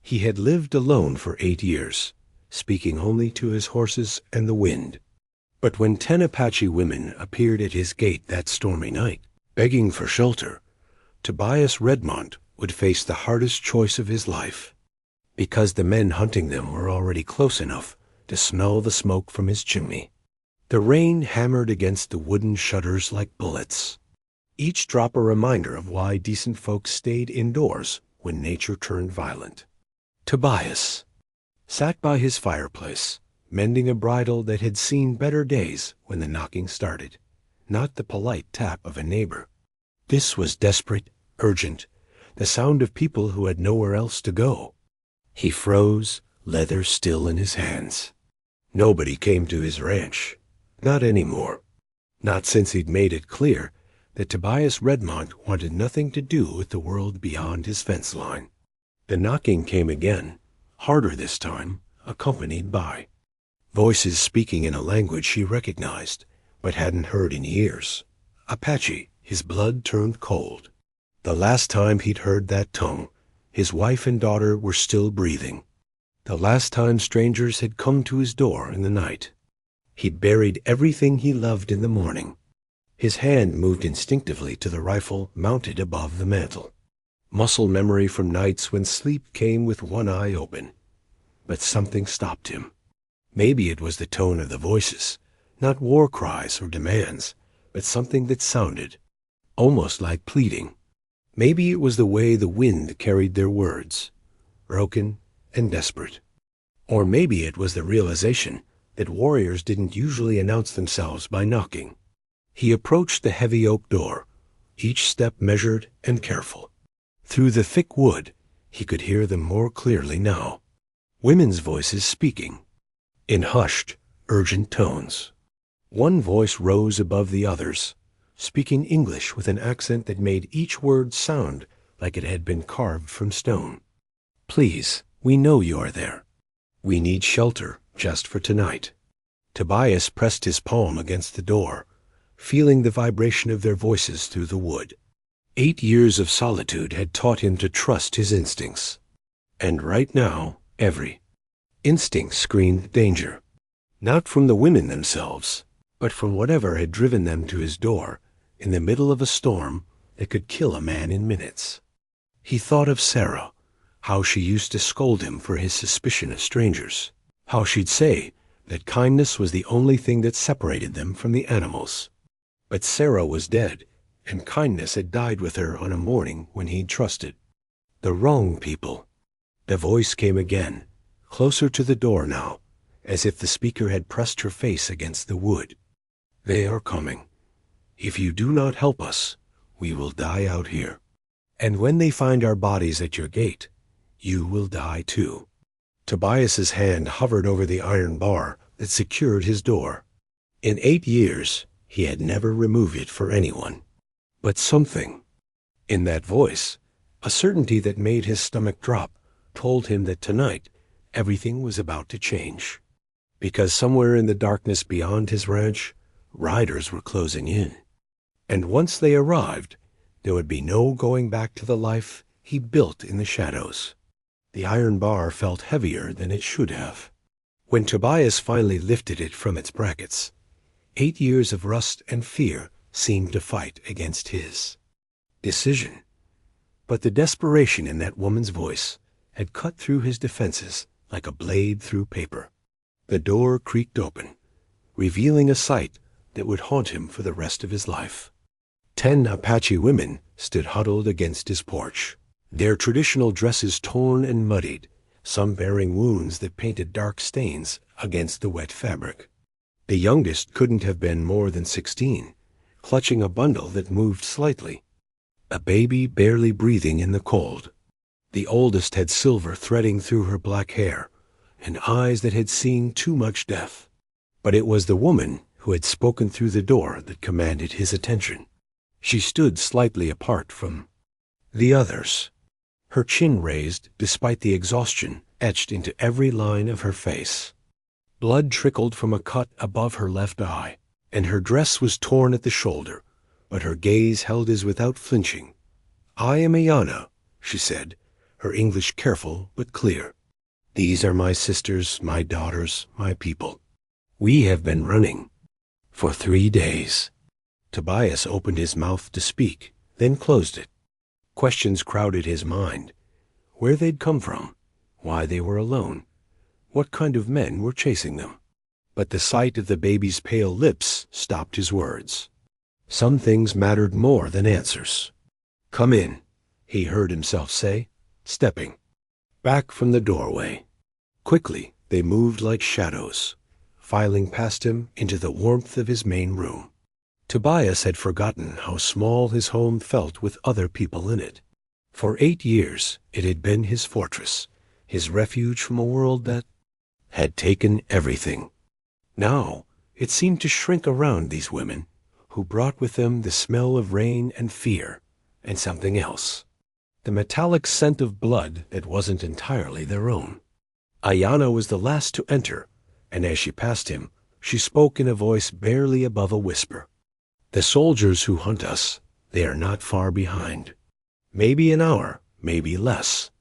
He had lived alone for 8 years, speaking only to his horses and the wind. But when 10 Apache women appeared at his gate that stormy night, begging for shelter, Tobias Redmond would face the hardest choice of his life, because the men hunting them were already close enough to smell the smoke from his chimney. The rain hammered against the wooden shutters like bullets, each drop a reminder of why decent folks stayed indoors when nature turned violent. Tobias sat by his fireplace, mending a bridle that had seen better days when the knocking started, not the polite tap of a neighbor. This was desperate, urgent, the sound of people who had nowhere else to go. He froze, leather still in his hands. Nobody came to his ranch. Not anymore. Not since he'd made it clear that Tobias Redmond wanted nothing to do with the world beyond his fence line. The knocking came again, harder this time, accompanied by voices speaking in a language he recognized, but hadn't heard in years. Apache. His blood turned cold. The last time he'd heard that tongue, his wife and daughter were still breathing. The last time strangers had come to his door in the night. He'd buried everything he loved in the morning. His hand moved instinctively to the rifle mounted above the mantel. Muscle memory from nights when sleep came with one eye open. But something stopped him. Maybe it was the tone of the voices, not war cries or demands, but something that sounded almost like pleading. Maybe it was the way the wind carried their words, broken and desperate. Or maybe it was the realization that warriors didn't usually announce themselves by knocking. He approached the heavy oak door, each step measured and careful. Through the thick wood, he could hear them more clearly now. Women's voices speaking, in hushed, urgent tones. One voice rose above the others, speaking English with an accent that made each word sound like it had been carved from stone. Please, we know you are there. We need shelter just for tonight. Tobias pressed his palm against the door, feeling the vibration of their voices through the wood. 8 years of solitude had taught him to trust his instincts. And right now, every instinct screamed danger. Not from the women themselves, but from whatever had driven them to his door in the middle of a storm that could kill a man in minutes. He thought of Sarah, how she used to scold him for his suspicion of strangers, how she'd say that kindness was the only thing that separated them from the animals. But Sarah was dead, and kindness had died with her on a morning when he'd trusted the wrong people. The voice came again, closer to the door now, as if the speaker had pressed her face against the wood. They are coming. If you do not help us, we will die out here. And when they find our bodies at your gate, you will die too. Tobias's hand hovered over the iron bar that secured his door. In 8 years, he had never removed it for anyone. But something in that voice, a certainty that made his stomach drop, told him that tonight everything was about to change. Because somewhere in the darkness beyond his ranch, riders were closing in. And once they arrived, there would be no going back to the life he built in the shadows. The iron bar felt heavier than it should have. When Tobias finally lifted it from its brackets, 8 years of rust and fear seemed to fight against his decision. But the desperation in that woman's voice had cut through his defenses like a blade through paper. The door creaked open, revealing a sight that would haunt him for the rest of his life. 10 Apache women stood huddled against his porch, their traditional dresses torn and muddied, some bearing wounds that painted dark stains against the wet fabric. The youngest couldn't have been more than 16, clutching a bundle that moved slightly, a baby barely breathing in the cold. The oldest had silver threading through her black hair, and eyes that had seen too much death. But it was the woman who had spoken through the door that commanded his attention. She stood slightly apart from the others, her chin raised despite the exhaustion etched into every line of her face. Blood trickled from a cut above her left eye, and her dress was torn at the shoulder, but her gaze held his without flinching. "I am Ayana," she said, her English careful but clear. "These are my sisters, my daughters, my people. We have been running for 3 days." Tobias opened his mouth to speak, then closed it. Questions crowded his mind. Where they'd come from, why they were alone, what kind of men were chasing them. But the sight of the baby's pale lips stopped his words. Some things mattered more than answers. "Come in," he heard himself say, stepping back from the doorway. Quickly they moved like shadows, filing past him into the warmth of his main room. Tobias had forgotten how small his home felt with other people in it. For 8 years it had been his fortress, his refuge from a world that had taken everything. Now it seemed to shrink around these women, who brought with them the smell of rain and fear, and something else, the metallic scent of blood that wasn't entirely their own. Ayanna was the last to enter, and as she passed him, she spoke in a voice barely above a whisper. "The soldiers who hunt us, they are not far behind. Maybe an hour, maybe less.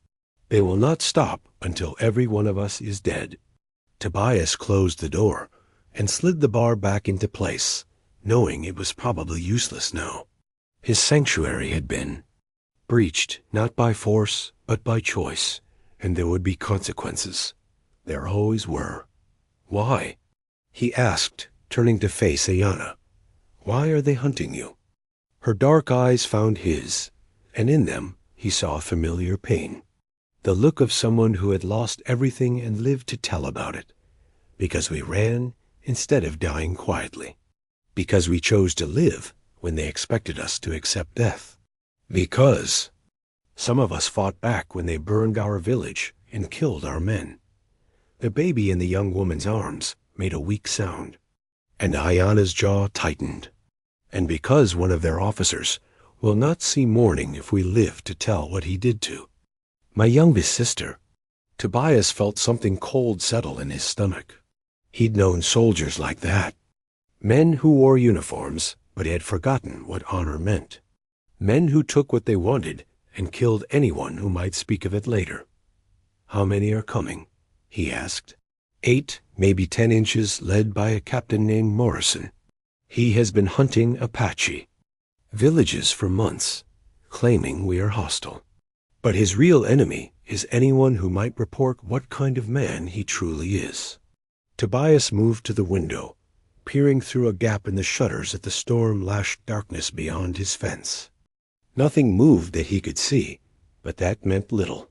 They will not stop until every one of us is dead." Tobias closed the door and slid the bar back into place, knowing it was probably useless now. His sanctuary had been breached, not by force, but by choice, and there would be consequences. There always were. "Why?" he asked, turning to face Ayanna. "Why are they hunting you?" Her dark eyes found his, and in them he saw familiar pain. The look of someone who had lost everything and lived to tell about it. Because we ran instead of dying quietly. Because we chose to live when they expected us to accept death. Because some of us fought back when they burned our village and killed our men. The baby in the young woman's arms made a weak sound, and Ayanna's jaw tightened. And because one of their officers will not see morning if we live to tell what he did to my youngest sister. Tobias felt something cold settle in his stomach. He'd known soldiers like that. Men who wore uniforms but had forgotten what honor meant. Men who took what they wanted and killed anyone who might speak of it later. "How many are coming?" he asked. 8, maybe 10 inches, led by a captain named Morrison. He has been hunting Apache villages for months, claiming we are hostile. But his real enemy is anyone who might report what kind of man he truly is. Tobias moved to the window, peering through a gap in the shutters at the storm-lashed darkness beyond his fence. Nothing moved that he could see, but that meant little.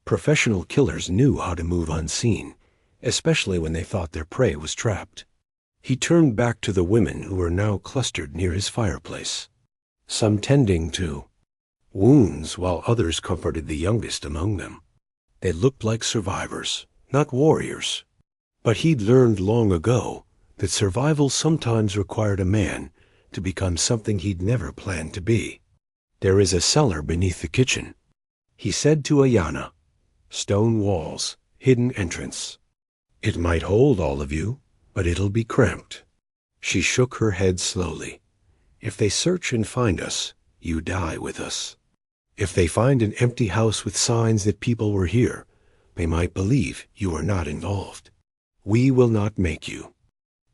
Professional killers knew how to move unseen, especially when they thought their prey was trapped. He turned back to the women who were now clustered near his fireplace, some tending to wounds while others comforted the youngest among them. They looked like survivors, not warriors. But he'd learned long ago that survival sometimes required a man to become something he'd never planned to be. "There is a cellar beneath the kitchen," he said to Ayanna. "Stone walls, hidden entrance. It might hold all of you, but it'll be cramped." She shook her head slowly. "If they search and find us, you die with us. If they find an empty house with signs that people were here, they might believe you were not involved. We will not make you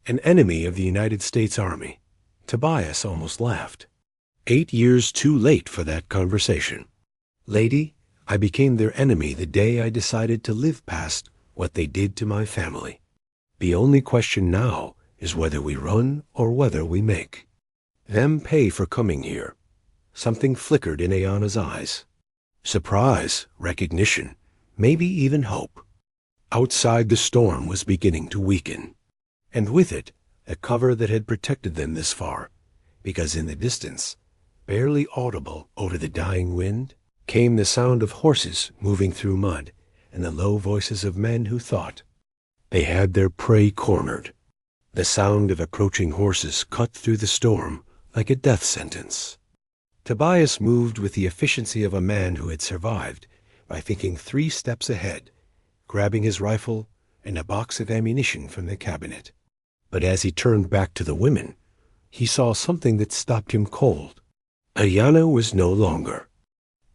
an enemy of the United States Army." Tobias almost laughed. 8 years too late for that conversation. "Lady, I became their enemy the day I decided to live past what they did to my family. The only question now is whether we run or whether we make them pay for coming here." Something flickered in Ayanna's eyes. Surprise, recognition, maybe even hope. Outside, the storm was beginning to weaken, and with it, a cover that had protected them this far, because in the distance, barely audible over the dying wind, came the sound of horses moving through mud and the low voices of men who thought they had their prey cornered. The sound of approaching horses cut through the storm like a death sentence. Tobias moved with the efficiency of a man who had survived by thinking 3 steps ahead, grabbing his rifle and a box of ammunition from the cabinet. But as he turned back to the women, he saw something that stopped him cold. Ayanna was no longer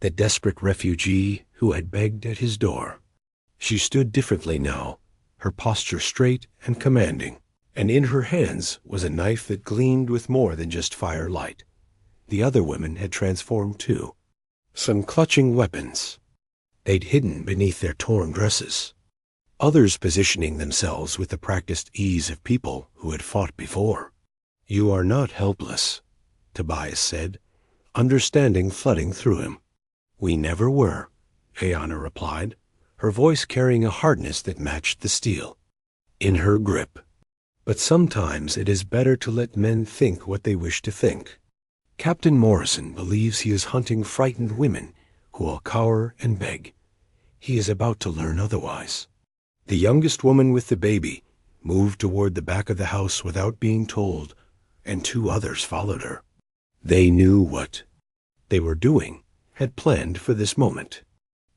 the desperate refugee who had begged at his door. She stood differently now, her posture straight and commanding, and in her hands was a knife that gleamed with more than just firelight. The other women had transformed too, some clutching weapons they'd hidden beneath their torn dresses, others positioning themselves with the practiced ease of people who had fought before. "You are not helpless," Tobias said, understanding flooding through him. "We never were," Ayanna replied, her voice carrying a hardness that matched the steel in her grip. "But sometimes it is better to let men think what they wish to think. Captain Morrison believes he is hunting frightened women who will cower and beg. He is about to learn otherwise." The youngest woman with the baby moved toward the back of the house without being told, and 2 others followed her. They knew what they were doing, had planned for this moment.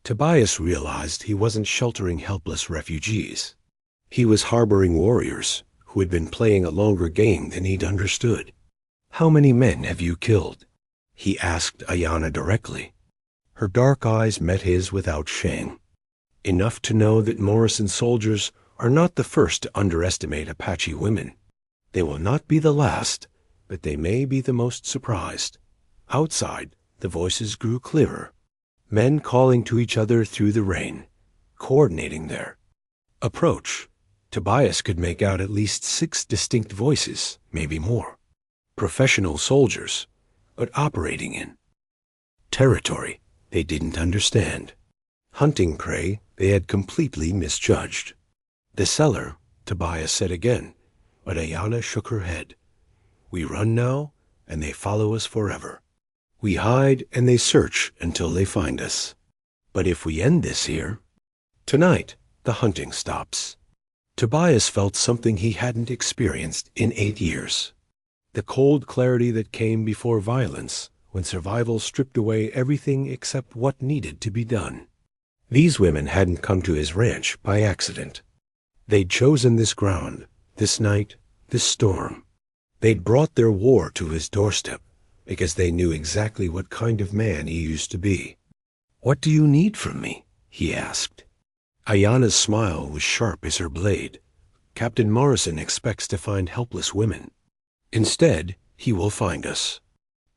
Tobias realized he wasn't sheltering helpless refugees. He was harboring warriors who had been playing a longer game than he'd understood. "How many men have you killed?" he asked Ayanna directly. Her dark eyes met his without shame. "Enough to know that Morrison soldiers are not the first to underestimate Apache women. They will not be the last, but they may be the most surprised." Outside, the voices grew clearer, men calling to each other through the rain, coordinating their approach. Tobias could make out at least 6 distinct voices, maybe more. Professional soldiers, but operating in territory they didn't understand, hunting prey they had completely misjudged. "The cellar," Tobias said again, but Ayanna shook her head. "We run now, and they follow us forever. We hide, and they search until they find us. But if we end this here, tonight the hunting stops." Tobias felt something he hadn't experienced in 8 years. The cold clarity that came before violence, when survival stripped away everything except what needed to be done. These women hadn't come to his ranch by accident. They'd chosen this ground, this night, this storm. They'd brought their war to his doorstep because they knew exactly what kind of man he used to be. "What do you need from me?" he asked. Ayanna's smile was sharp as her blade. "Captain Morrison expects to find helpless women. Instead, he will find us.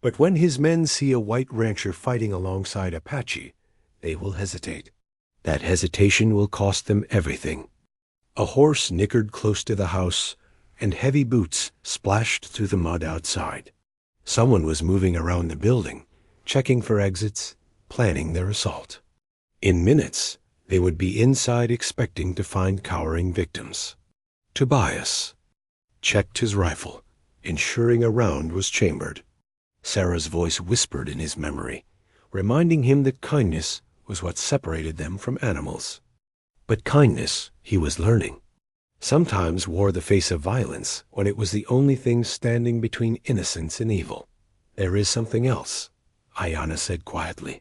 But when his men see a white rancher fighting alongside Apache, they will hesitate. That hesitation will cost them everything." A horse nickered close to the house, and heavy boots splashed through the mud outside. Someone was moving around the building, checking for exits, planning their assault. In minutes, they would be inside expecting to find cowering victims. Tobias checked his rifle, ensuring a round was chambered. Sarah's voice whispered in his memory, reminding him that kindness was what separated them from animals. But kindness, he was learning, sometimes wore the face of violence when it was the only thing standing between innocence and evil. "There is something else," Ayanna said quietly.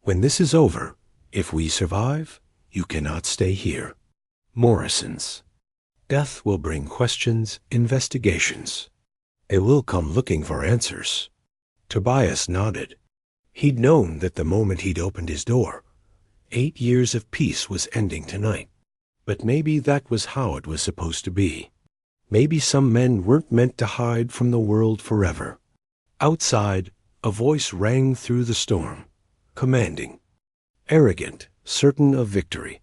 "When this is over, if we survive, you cannot stay here. Morrison's death will bring questions, investigations. They will come looking for answers." Tobias nodded. He'd known that the moment he'd opened his door, 8 years of peace was ending tonight. But maybe that was how it was supposed to be. Maybe some men weren't meant to hide from the world forever. Outside, a voice rang through the storm, commanding, arrogant, certain of victory.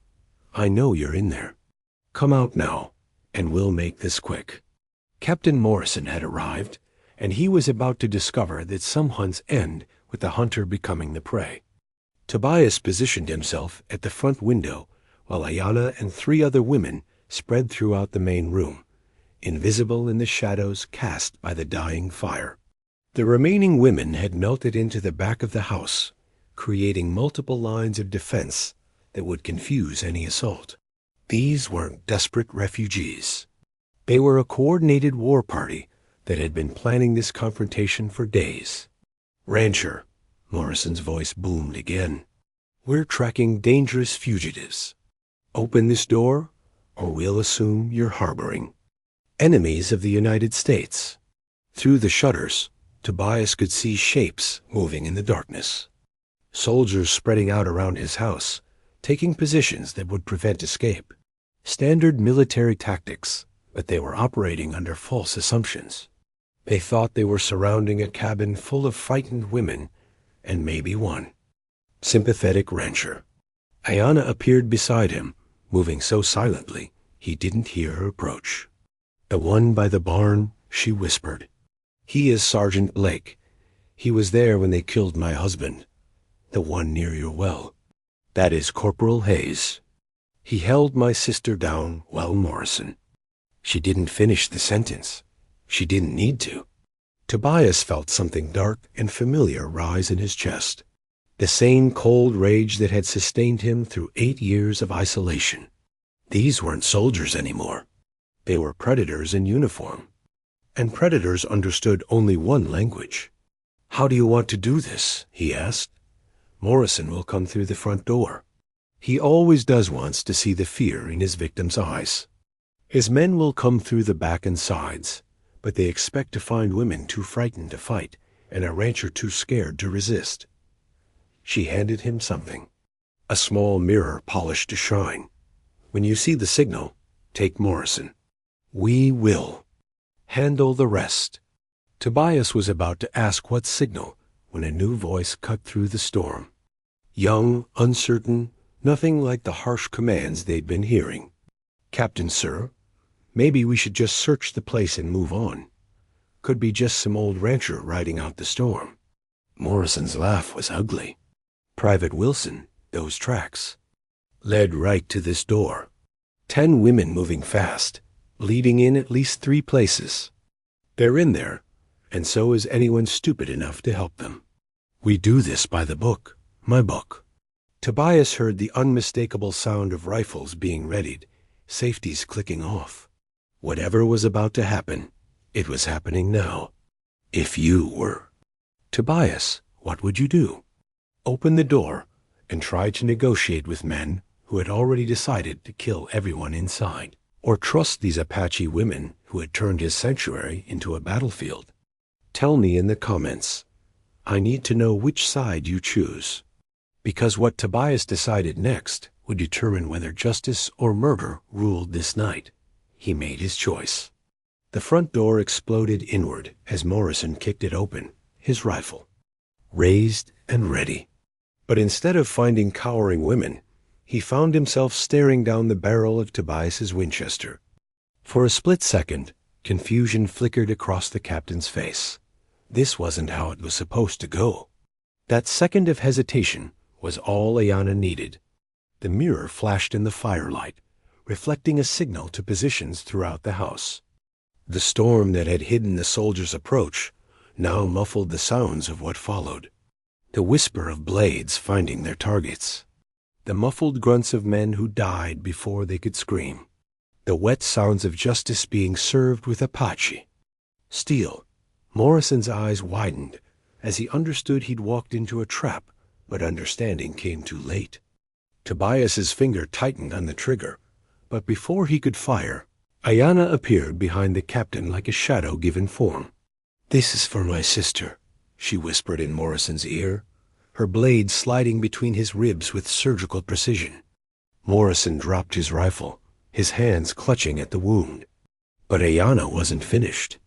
"I know you're in there. Come out now, and we'll make this quick." Captain Morrison had arrived, and he was about to discover that some hunts end with the hunter becoming the prey. Tobias positioned himself at the front window while Ayanna and 3 other women spread throughout the main room, invisible in the shadows cast by the dying fire. The remaining women had melted into the back of the house, creating multiple lines of defense that would confuse any assault. These weren't desperate refugees. They were a coordinated war party that had been planning this confrontation for days. "Rancher," Morrison's voice boomed again, "we're tracking dangerous fugitives. Open this door, or we'll assume you're harboring enemies of the United States." Through the shutters, Tobias could see shapes moving in the darkness. Soldiers spreading out around his house, taking positions that would prevent escape. Standard military tactics, but they were operating under false assumptions. They thought they were surrounding a cabin full of frightened women, and maybe one sympathetic rancher. Ayanna appeared beside him, moving so silently he didn't hear her approach. "The one by the barn," she whispered. "He is Sergeant Blake. He was there when they killed my husband. The one near your well. That is Corporal Hayes. He held my sister down while Morrison." She didn't finish the sentence. She didn't need to. Tobias felt something dark and familiar rise in his chest. The same cold rage that had sustained him through 8 years of isolation. These weren't soldiers anymore. They were predators in uniform. And predators understood only one language. "How do you want to do this?" he asked. "Morrison will come through the front door. He always does wants to see the fear in his victim's eyes. His men will come through the back and sides, but they expect to find women too frightened to fight and a rancher too scared to resist." She handed him something. A small mirror polished to shine. "When you see the signal, take Morrison. We will handle the rest." Tobias was about to ask what signal when a new voice cut through the storm. Young, uncertain, nothing like the harsh commands they'd been hearing. "Captain, sir, maybe we should just search the place and move on. Could be just some old rancher riding out the storm." Morrison's laugh was ugly. "Private Wilson, those tracks led right to this door. 10 women moving fast, leading in at least 3 places. They're in there, and so is anyone stupid enough to help them. We do this by the book, my book." Tobias heard the unmistakable sound of rifles being readied, safeties clicking off. Whatever was about to happen, it was happening now. If you were Tobias, what would you do? Open the door and try to negotiate with men who had already decided to kill everyone inside, or trust these Apache women who had turned his sanctuary into a battlefield? Tell me in the comments. I need to know which side you choose, because what Tobias decided next would determine whether justice or murder ruled this night. He made his choice. The front door exploded inward as Morrison kicked it open, his rifle raised and ready. But instead of finding cowering women, he found himself staring down the barrel of Tobias's Winchester. For a split second, confusion flickered across the captain's face. This wasn't how it was supposed to go. That second of hesitation was all Ayanna needed. The mirror flashed in the firelight, reflecting a signal to positions throughout the house. The storm that had hidden the soldiers' approach now muffled the sounds of what followed. The whisper of blades finding their targets. The muffled grunts of men who died before they could scream. The wet sounds of justice being served with Apache. Still, Morrison's eyes widened as he understood he'd walked into a trap, but understanding came too late. Tobias's finger tightened on the trigger, but before he could fire, Ayanna appeared behind the captain like a shadow given form. "This is for my sister," she whispered in Morrison's ear, her blade sliding between his ribs with surgical precision. Morrison dropped his rifle, his hands clutching at the wound. But Ayanna wasn't finished.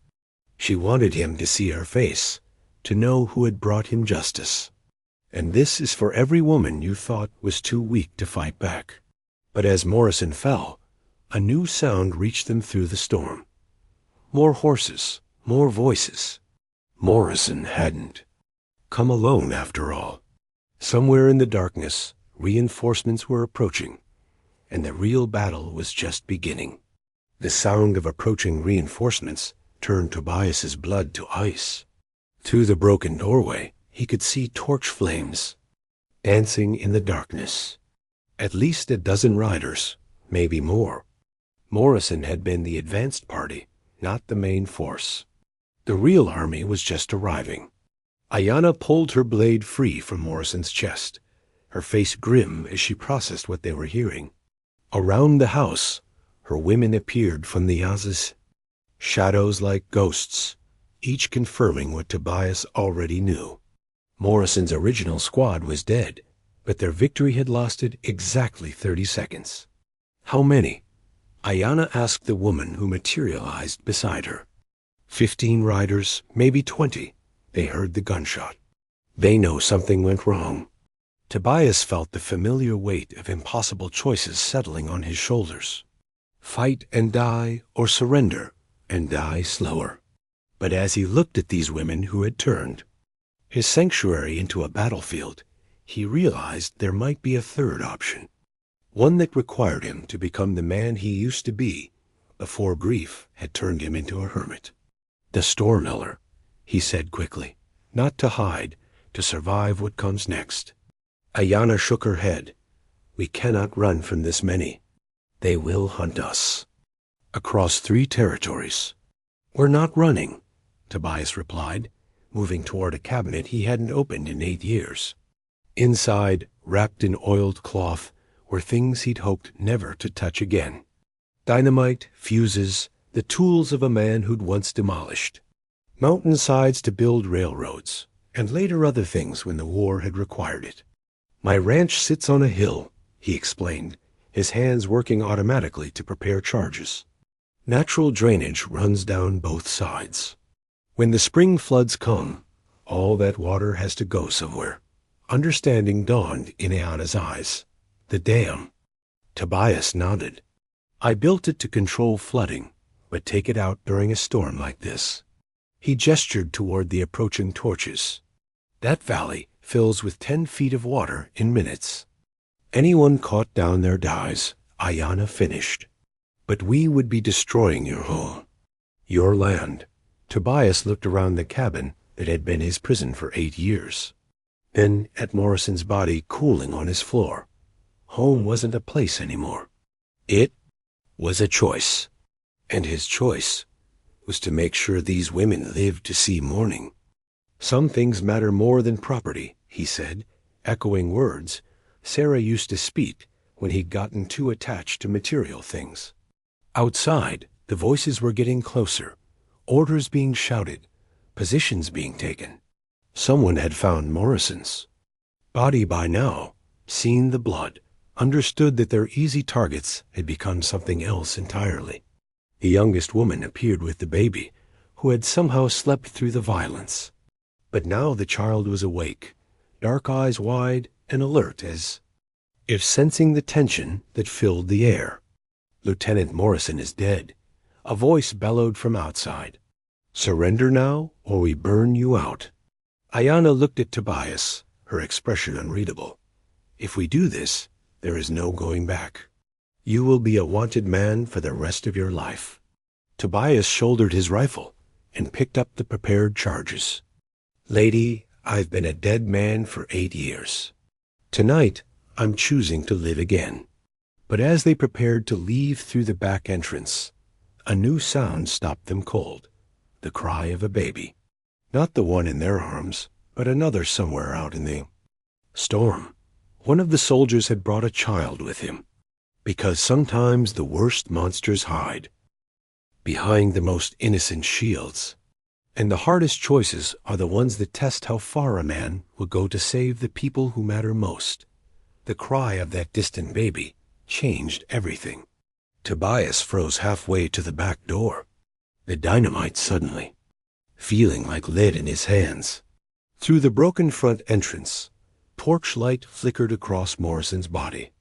She wanted him to see her face, to know who had brought him justice. "And this is for every woman you thought was too weak to fight back." But as Morrison fell, a new sound reached them through the storm. More horses, more voices. Morrison hadn't come alone after all. Somewhere in the darkness, reinforcements were approaching, and the real battle was just beginning. The sound of approaching reinforcements turned Tobias's blood to ice. Through the broken doorway, he could see torch flames dancing in the darkness. At least a dozen riders, maybe more. Morrison had been the advanced party, not the main force. The real army was just arriving. Ayanna pulled her blade free from Morrison's chest, her face grim as she processed what they were hearing. Around the house, her women appeared from the yaz's, shadows like ghosts, each confirming what Tobias already knew. Morrison's original squad was dead, but their victory had lasted exactly 30 seconds. How many? Ayanna asked the woman who materialized beside her. 15 riders, maybe 20. They heard the gunshot. They know something went wrong. Tobias felt the familiar weight of impossible choices settling on his shoulders. Fight and die, or surrender and die slower. But as he looked at these women who had turned his sanctuary into a battlefield, he realized there might be a third option, one that required him to become the man he used to be before grief had turned him into a hermit. "The storm, Miller," he said quickly, not to hide, to survive what comes next. Ayanna shook her head. "We cannot run from this many. They will hunt us. Across 3 territories." "We're not running," Tobias replied, moving toward a cabinet he hadn't opened in 8 years. Inside, wrapped in oiled cloth, were things he'd hoped never to touch again. Dynamite, fuses, the tools of a man who'd once demolished. Mountainsides to build railroads, and later other things when the war had required it. "My ranch sits on a hill," he explained, his hands working automatically to prepare charges. "Natural drainage runs down both sides. When the spring floods come, all that water has to go somewhere." Understanding dawned in Ayanna's eyes. "The dam." Tobias nodded. "I built it to control flooding, but take it out during a storm like this." He gestured toward the approaching torches. "That valley fills with 10 feet of water in minutes. Anyone caught down there dies," Ayanna finished. "But we would be destroying your home, your land." Tobias looked around the cabin that had been his prison for 8 years. Then at Morrison's body cooling on his floor. Home wasn't a place anymore. It was a choice. And his choice was to make sure these women lived to see morning. "Some things matter more than property," he said, echoing words Sarah used to speak when he'd gotten too attached to material things. Outside, the voices were getting closer, orders being shouted, positions being taken. Someone had found Morrison's body by now, seen the blood, understood that their easy targets had become something else entirely. The youngest woman appeared with the baby, who had somehow slept through the violence. But now the child was awake, dark eyes wide and alert as if sensing the tension that filled the air. "Lieutenant Morrison is dead," a voice bellowed from outside. "Surrender now, or we burn you out." Ayanna looked at Tobias, her expression unreadable. "If we do this, there is no going back. You will be a wanted man for the rest of your life." Tobias shouldered his rifle and picked up the prepared charges. "Lady, I've been a dead man for 8 years. Tonight, I'm choosing to live again." But as they prepared to leave through the back entrance, a new sound stopped them cold, the cry of a baby. Not the one in their arms, but another somewhere out in the storm. One of the soldiers had brought a child with him, because sometimes the worst monsters hide behind the most innocent shields. And the hardest choices are the ones that test how far a man will go to save the people who matter most. The cry of that distant baby changed everything. Tobias froze halfway to the back door, the dynamite suddenly feeling like lead in his hands. Through the broken front entrance, torchlight flickered across Morrison's body.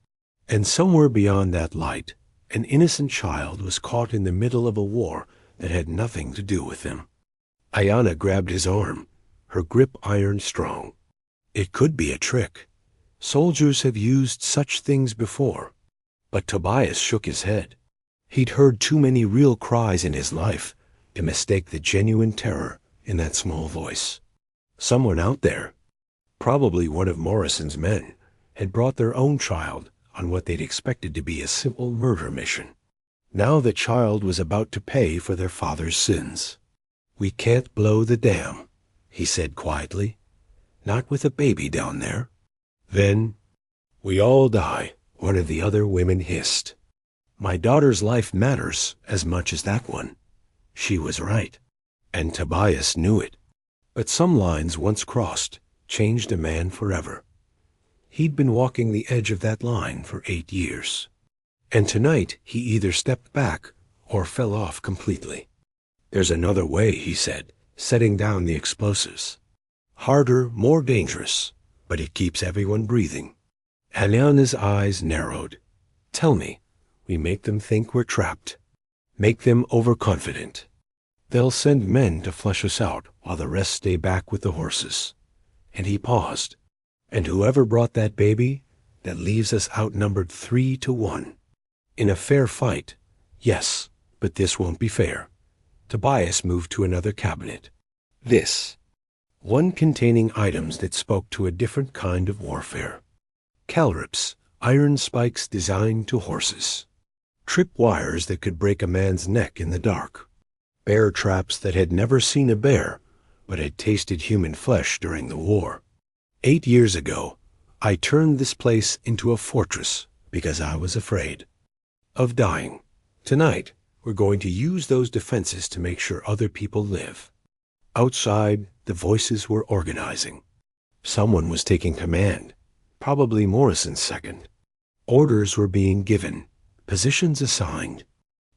And somewhere beyond that light, an innocent child was caught in the middle of a war that had nothing to do with them. Ayanna grabbed his arm, her grip iron strong. It could be a trick. Soldiers have used such things before. But Tobias shook his head. He'd heard too many real cries in his life to mistake the genuine terror in that small voice. Someone out there, probably one of Morrison's men, had brought their own child on what they'd expected to be a simple murder mission. Now the child was about to pay for their father's sins. "We can't blow the dam," he said quietly. "Not with a baby down there." Then, "We all die," one of the other women hissed. "My daughter's life matters as much as that one." She was right, and Tobias knew it. But some lines once crossed changed a man forever. He'd been walking the edge of that line for 8 years. And tonight he either stepped back or fell off completely. "There's another way," he said, setting down the explosives. "Harder, more dangerous, but it keeps everyone breathing." Aliana's eyes narrowed. "Tell me, we make them think we're trapped. Make them overconfident. They'll send men to flush us out while the rest stay back with the horses." And he paused. "And whoever brought that baby, that leaves us outnumbered 3-1. In a fair fight, yes, but this won't be fair." Tobias moved to another cabinet. This, one containing items that spoke to a different kind of warfare. Calrips, iron spikes designed to horses. Trip wires that could break a man's neck in the dark. Bear traps that had never seen a bear, but had tasted human flesh during the war. 8 years ago, I turned this place into a fortress because I was afraid of dying. Tonight, we're going to use those defenses to make sure other people live. Outside, the voices were organizing. Someone was taking command, probably Morrison's second. Orders were being given, positions assigned.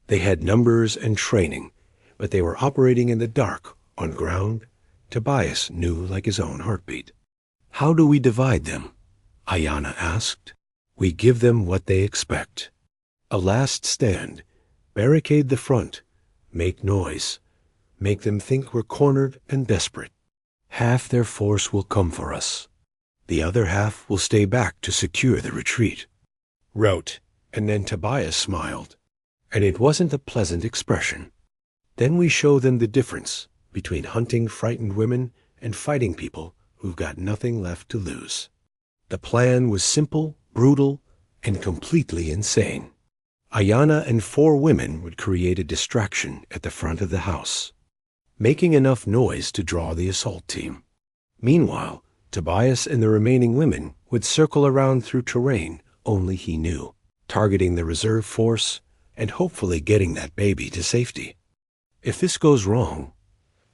They had numbers and training, but they were operating in the dark, on ground Tobias knew like his own heartbeat. "How do we divide them?" Ayana asked. "We give them what they expect. A last stand. Barricade the front. Make noise. Make them think we're cornered and desperate. Half their force will come for us. The other half will stay back to secure the retreat." Wrote, and then Tobias smiled. And it wasn't a pleasant expression. "Then we show them the difference between hunting frightened women and fighting people who've got nothing left to lose." The plan was simple, brutal, and completely insane. Ayana and 4 women would create a distraction at the front of the house, making enough noise to draw the assault team. Meanwhile, Tobias and the remaining women would circle around through terrain only he knew, targeting the reserve force and hopefully getting that baby to safety. "If this goes wrong,"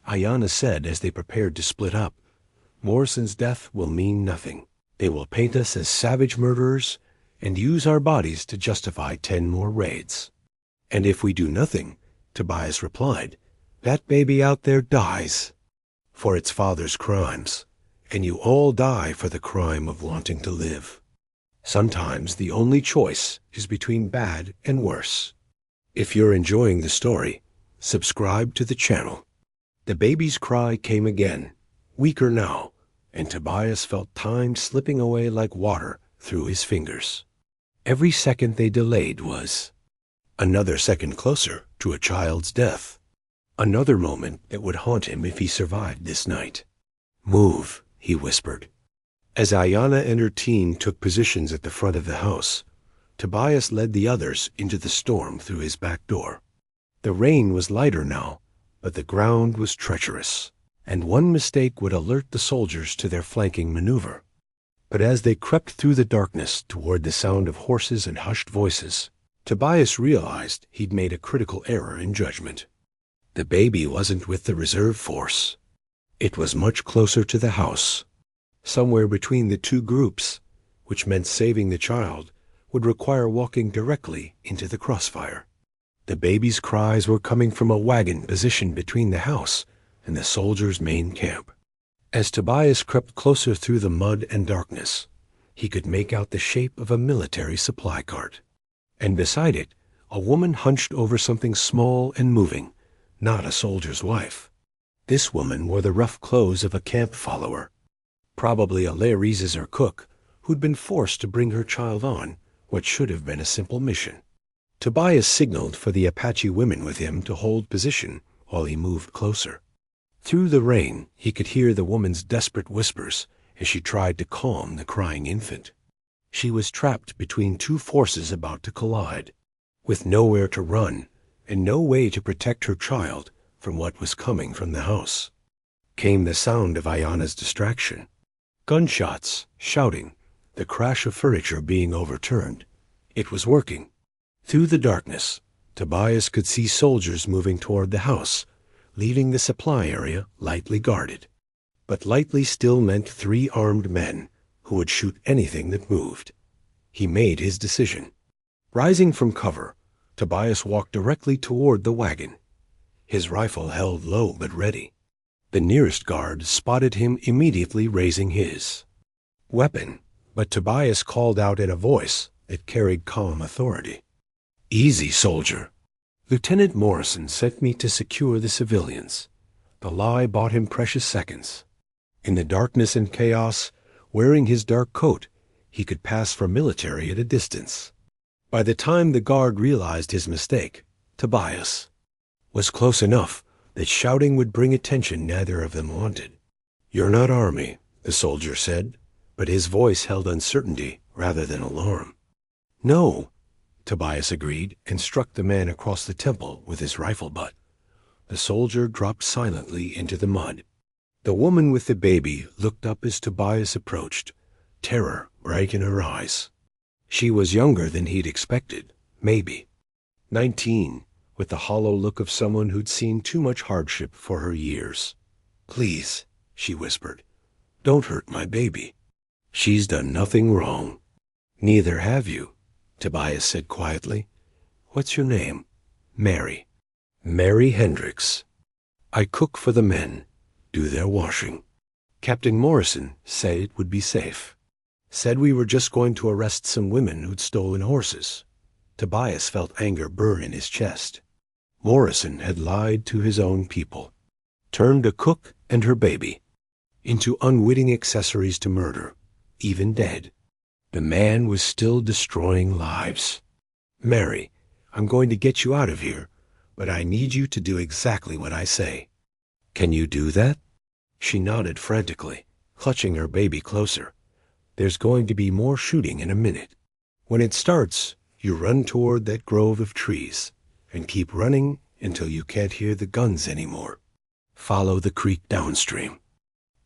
Ayana said as they prepared to split up, "Morrison's death will mean nothing. They will paint us as savage murderers and use our bodies to justify 10 more raids." "And if we do nothing," Tobias replied, "that baby out there dies for its father's crimes, and you all die for the crime of wanting to live. Sometimes the only choice is between bad and worse." If you're enjoying the story, subscribe to the channel. The baby's cry came again, weaker now, and Tobias felt time slipping away like water through his fingers. Every second they delayed was another second closer to a child's death. Another moment that would haunt him if he survived this night. "Move," he whispered. As Ayana and her team took positions at the front of the house, Tobias led the others into the storm through his back door. The rain was lighter now, but the ground was treacherous, and one mistake would alert the soldiers to their flanking maneuver. But as they crept through the darkness toward the sound of horses and hushed voices, Tobias realized he'd made a critical error in judgment. The baby wasn't with the reserve force. It was much closer to the house, somewhere between the 2 groups, which meant saving the child would require walking directly into the crossfire. The baby's cries were coming from a wagon positioned between the house and the soldiers' main camp. As Tobias crept closer through the mud and darkness, he could make out the shape of a military supply cart. And beside it, a woman hunched over something small and moving, not a soldier's wife. This woman wore the rough clothes of a camp follower, probably a Lairises or cook, who'd been forced to bring her child on what should have been a simple mission. Tobias signaled for the Apache women with him to hold position while he moved closer. Through the rain, he could hear the woman's desperate whispers as she tried to calm the crying infant. She was trapped between 2 forces about to collide, with nowhere to run and no way to protect her child from what was coming from the house. Came the sound of Ayana's distraction. Gunshots, shouting, the crash of furniture being overturned. It was working. Through the darkness, Tobias could see soldiers moving toward the house, leaving the supply area lightly guarded. but lightly still meant 3 armed men who would shoot anything that moved. He made his decision. Rising from cover, Tobias walked directly toward the wagon, his rifle held low but ready. The nearest guard spotted him, immediately raising his weapon, but Tobias called out in a voice that carried calm authority. "Easy, soldier. Lieutenant Morrison sent me to secure the civilians." The lie bought him precious seconds. In the darkness and chaos, wearing his dark coat, he could pass for military at a distance. By the time the guard realized his mistake, Tobias was close enough that shouting would bring attention neither of them wanted. "You're not army," the soldier said, but his voice held uncertainty rather than alarm. "No," Tobias agreed, and struck the man across the temple with his rifle butt. The soldier dropped silently into the mud. The woman with the baby looked up as Tobias approached, terror bright in her eyes. She was younger than he'd expected, maybe 19, with the hollow look of someone who'd seen too much hardship for her years. "Please," she whispered, "don't hurt my baby. She's done nothing wrong." "Neither have you," Tobias said quietly. "What's your name?" "Mary." "Mary Hendricks. I cook for the men, do their washing. Captain Morrison said it would be safe. Said we were just going to arrest some women who'd stolen horses." Tobias felt anger burn in his chest. Morrison had lied to his own people, turned a cook and her baby into unwitting accessories to murder, even dead. The man was still destroying lives. "Mary, I'm going to get you out of here, but I need you to do exactly what I say." "Can you do that?" She nodded frantically, clutching her baby closer. "There's going to be more shooting in a minute. When it starts, you run toward that grove of trees and keep running until you can't hear the guns anymore. Follow the creek downstream.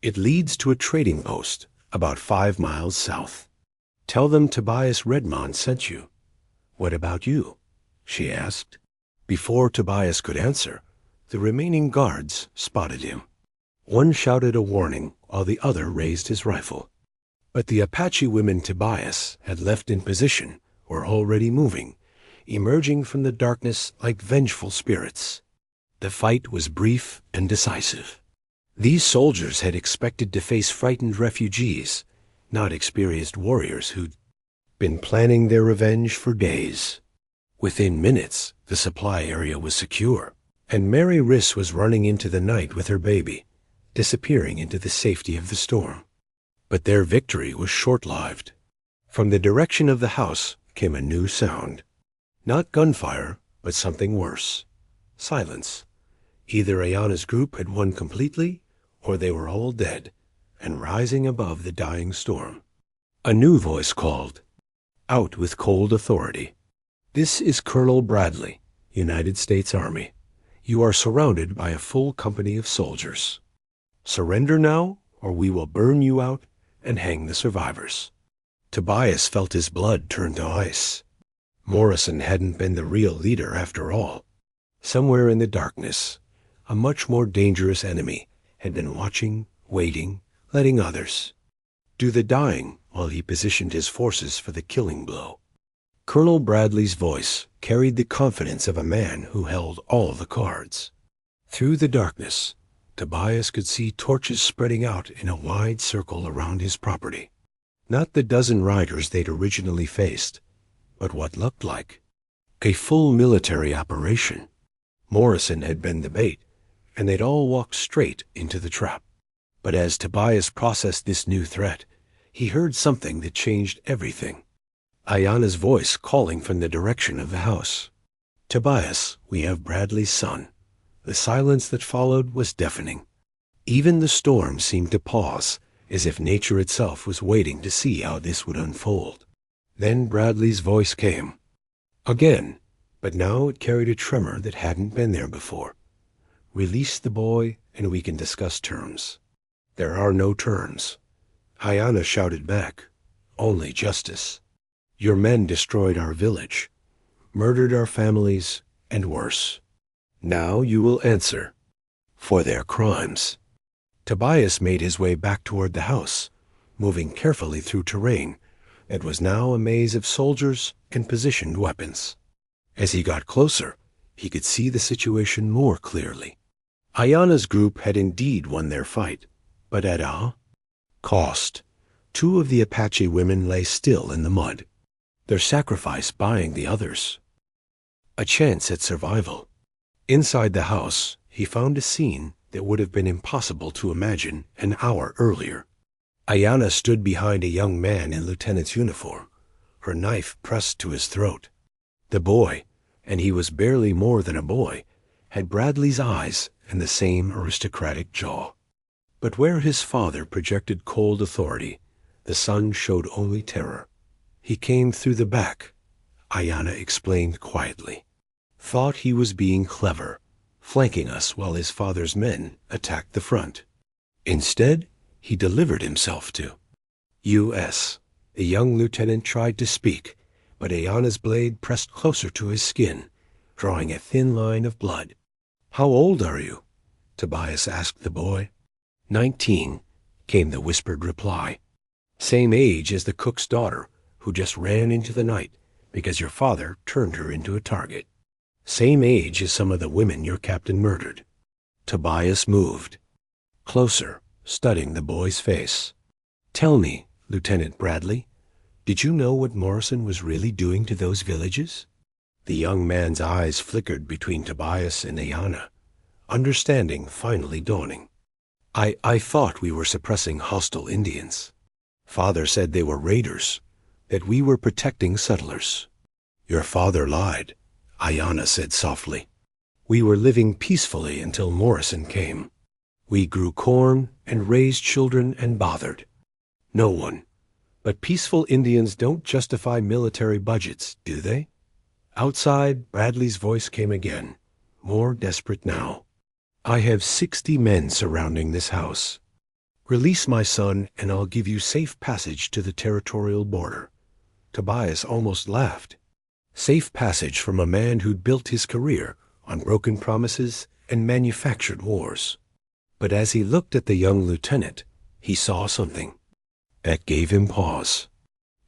It leads to a trading post about 5 miles south. Tell them Tobias Redmond sent you." "What about you?" she asked. Before Tobias could answer, the remaining guards spotted him. One shouted a warning while the other raised his rifle. But the Apache women Tobias had left in position were already moving, emerging from the darkness like vengeful spirits. The fight was brief and decisive. These soldiers had expected to face frightened refugees, not experienced warriors who'd been planning their revenge for days. Within minutes, the supply area was secure, and Mary Riss was running into the night with her baby, disappearing into the safety of the storm. But their victory was short-lived. From the direction of the house came a new sound. Not gunfire, but something worse. Silence. Either Ayana's group had won completely, or they were all dead, and rising above the dying storm. A new voice called, out with cold authority. "This is Colonel Bradley, United States Army. You are surrounded by a full company of soldiers. Surrender now, or we will burn you out and hang the survivors." Tobias felt his blood turn to ice. Morrison hadn't been the real leader after all. Somewhere in the darkness, a much more dangerous enemy had been watching, waiting, letting others do the dying while he positioned his forces for the killing blow. Colonel Bradley's voice carried the confidence of a man who held all the cards. Through the darkness, Tobias could see torches spreading out in a wide circle around his property. Not the dozen riders they'd originally faced, but what looked like a full military operation. Morrison had been the bait, and they'd all walked straight into the trap. But as Tobias processed this new threat, he heard something that changed everything. Ayana's voice calling from the direction of the house. "Tobias, we have Bradley's son." The silence that followed was deafening. Even the storm seemed to pause, as if nature itself was waiting to see how this would unfold. Then Bradley's voice came. Again, but now it carried a tremor that hadn't been there before. "Release the boy, and we can discuss terms." "There are no terms." Ayana shouted back. "Only justice. Your men destroyed our village, murdered our families, and worse. Now you will answer for their crimes." Tobias made his way back toward the house, moving carefully through terrain that was now a maze of soldiers and positioned weapons. As he got closer, he could see the situation more clearly. Ayana's group had indeed won their fight, but at a cost. Two of the Apache women lay still in the mud, their sacrifice buying the others a chance at survival. Inside the house, he found a scene that would have been impossible to imagine an hour earlier. Ayana stood behind a young man in lieutenant's uniform, her knife pressed to his throat. The boy, and he was barely more than a boy, had Bradley's eyes and the same aristocratic jaw. But where his father projected cold authority, the son showed only terror. He came through the back, Ayana explained quietly. Thought he was being clever, flanking us while his father's men attacked the front. Instead, he delivered himself to U.S. The young lieutenant tried to speak, but Ayana's blade pressed closer to his skin, drawing a thin line of blood. "How old are you?" Tobias asked the boy. 19, came the whispered reply. "Same age as the cook's daughter, who just ran into the night because your father turned her into a target. Same age as some of the women your captain murdered." Tobias moved closer, studying the boy's face. "Tell me, Lieutenant Bradley, did you know what Morrison was really doing to those villages?" The young man's eyes flickered between Tobias and Ayana, understanding finally dawning. I thought we were suppressing hostile Indians. Father said they were raiders, that we were protecting settlers." "Your father lied," Ayana said softly. "We were living peacefully until Morrison came. We grew corn and raised children and bothered no one. But peaceful Indians don't justify military budgets, do they?" Outside, Bradley's voice came again, more desperate now. "I have 60 men surrounding this house. Release my son, and I'll give you safe passage to the territorial border." Tobias almost laughed. Safe passage from a man who'd built his career on broken promises and manufactured wars. But as he looked at the young lieutenant, he saw something that gave him pause.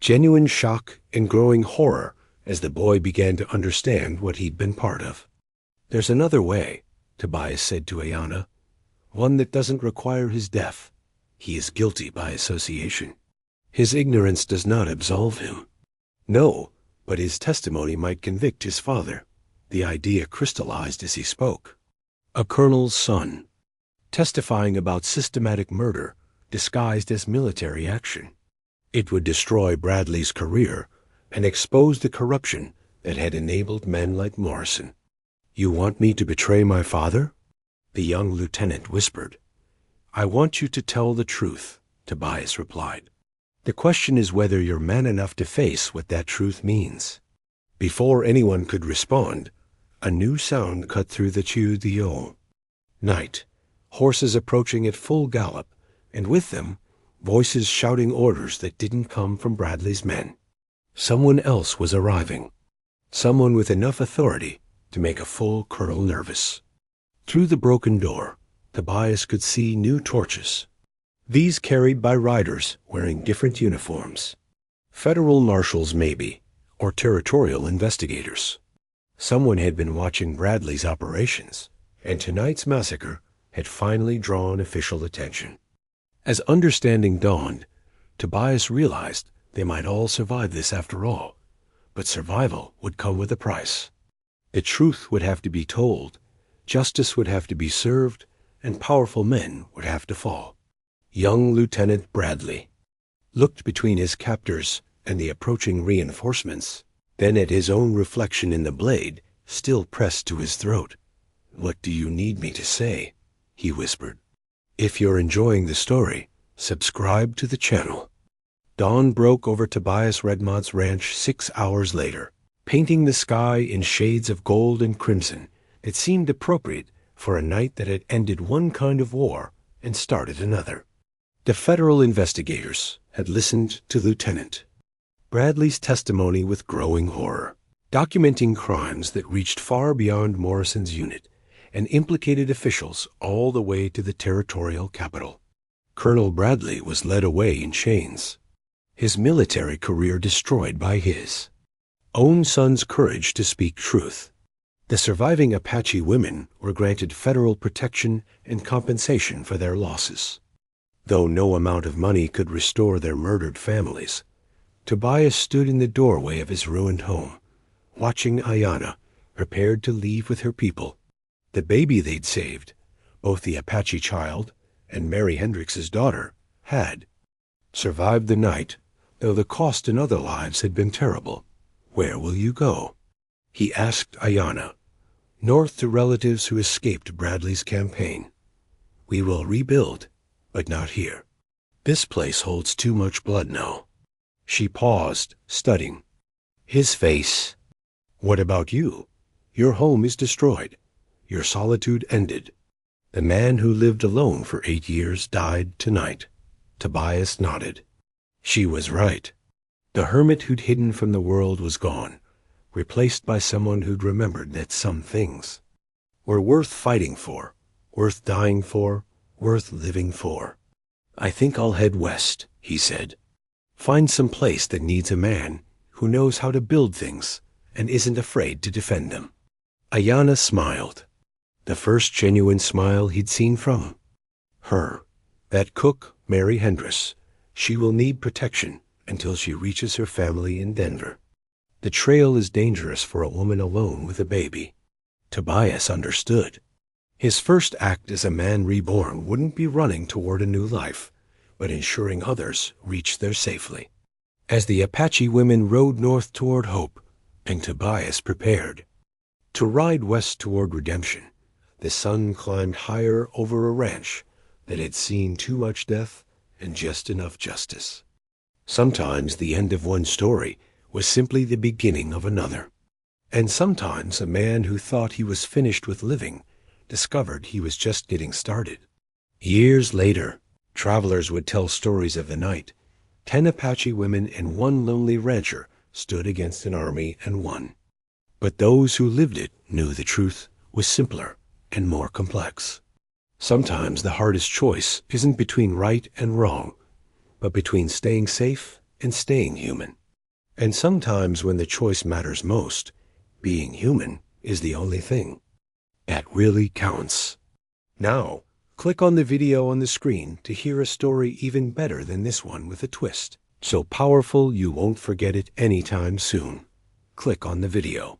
Genuine shock and growing horror as the boy began to understand what he'd been part of. "There's another way," Tobias said to Ayana. "One that doesn't require his death. He is guilty by association. His ignorance does not absolve him." "No, but his testimony might convict his father." The idea crystallized as he spoke. A colonel's son, testifying about systematic murder disguised as military action. It would destroy Bradley's career and expose the corruption that had enabled men like Morrison. "You want me to betray my father?" the young lieutenant whispered. "I want you to tell the truth," Tobias replied. "The question is whether you're man enough to face what that truth means." Before anyone could respond, a new sound cut through the Chiu-Dio. Night, horses approaching at full gallop, and with them, voices shouting orders that didn't come from Bradley's men. Someone else was arriving. Someone with enough authority to make a full colonel nervous. Through the broken door, Tobias could see new torches. These carried by riders wearing different uniforms. Federal marshals maybe, or territorial investigators. Someone had been watching Bradley's operations, and tonight's massacre had finally drawn official attention. As understanding dawned, Tobias realized they might all survive this after all, but survival would come with a price. The truth would have to be told, justice would have to be served, and powerful men would have to fall. Young Lieutenant Bradley looked between his captors and the approaching reinforcements, then at his own reflection in the blade, still pressed to his throat. "What do you need me to say?" he whispered. "If you're enjoying the story, subscribe to the channel." Dawn broke over Tobias Redmont's ranch 6 hours later, painting the sky in shades of gold and crimson. It seemed appropriate for a night that had ended one kind of war and started another. The federal investigators had listened to Lieutenant Bradley's testimony with growing horror, documenting crimes that reached far beyond Morrison's unit and implicated officials all the way to the territorial capital. Colonel Bradley was led away in chains, his military career destroyed by his own son's courage to speak truth. The surviving Apache women were granted federal protection and compensation for their losses. Though no amount of money could restore their murdered families, Tobias stood in the doorway of his ruined home, watching Ayanna, prepared to leave with her people. The baby they'd saved, both the Apache child and Mary Hendrix's daughter, had survived the night, though the cost in other lives had been terrible. "Where will you go?" he asked Ayanna. "North to relatives who escaped Bradley's campaign. We will rebuild, but not here. This place holds too much blood now." She paused, studying his face. "What about you? Your home is destroyed. Your solitude ended. The man who lived alone for 8 years died tonight." Tobias nodded. She was right. The hermit who'd hidden from the world was gone, replaced by someone who'd remembered that some things were worth fighting for, worth dying for, worth living for. "I think I'll head west," he said. "Find some place that needs a man who knows how to build things and isn't afraid to defend them." Ayanna smiled, the first genuine smile he'd seen from her. "That cook, Mary Hendrix, she will need protection until she reaches her family in Denver. The trail is dangerous for a woman alone with a baby." Tobias understood. His first act as a man reborn wouldn't be running toward a new life, but ensuring others reached there safely. As the Apache women rode north toward hope, and Tobias prepared to ride west toward redemption, the sun climbed higher over a ranch that had seen too much death and just enough justice. Sometimes the end of one story was simply the beginning of another. And sometimes a man who thought he was finished with living discovered he was just getting started. Years later, travelers would tell stories of the night. 10 Apache women and 1 lonely rancher stood against an army and won. But those who lived it knew the truth was simpler and more complex. Sometimes the hardest choice isn't between right and wrong, but between staying safe and staying human. And sometimes when the choice matters most, being human is the only thing that really counts. Now, click on the video on the screen to hear a story even better than this one with a twist, so powerful you won't forget it anytime soon. Click on the video.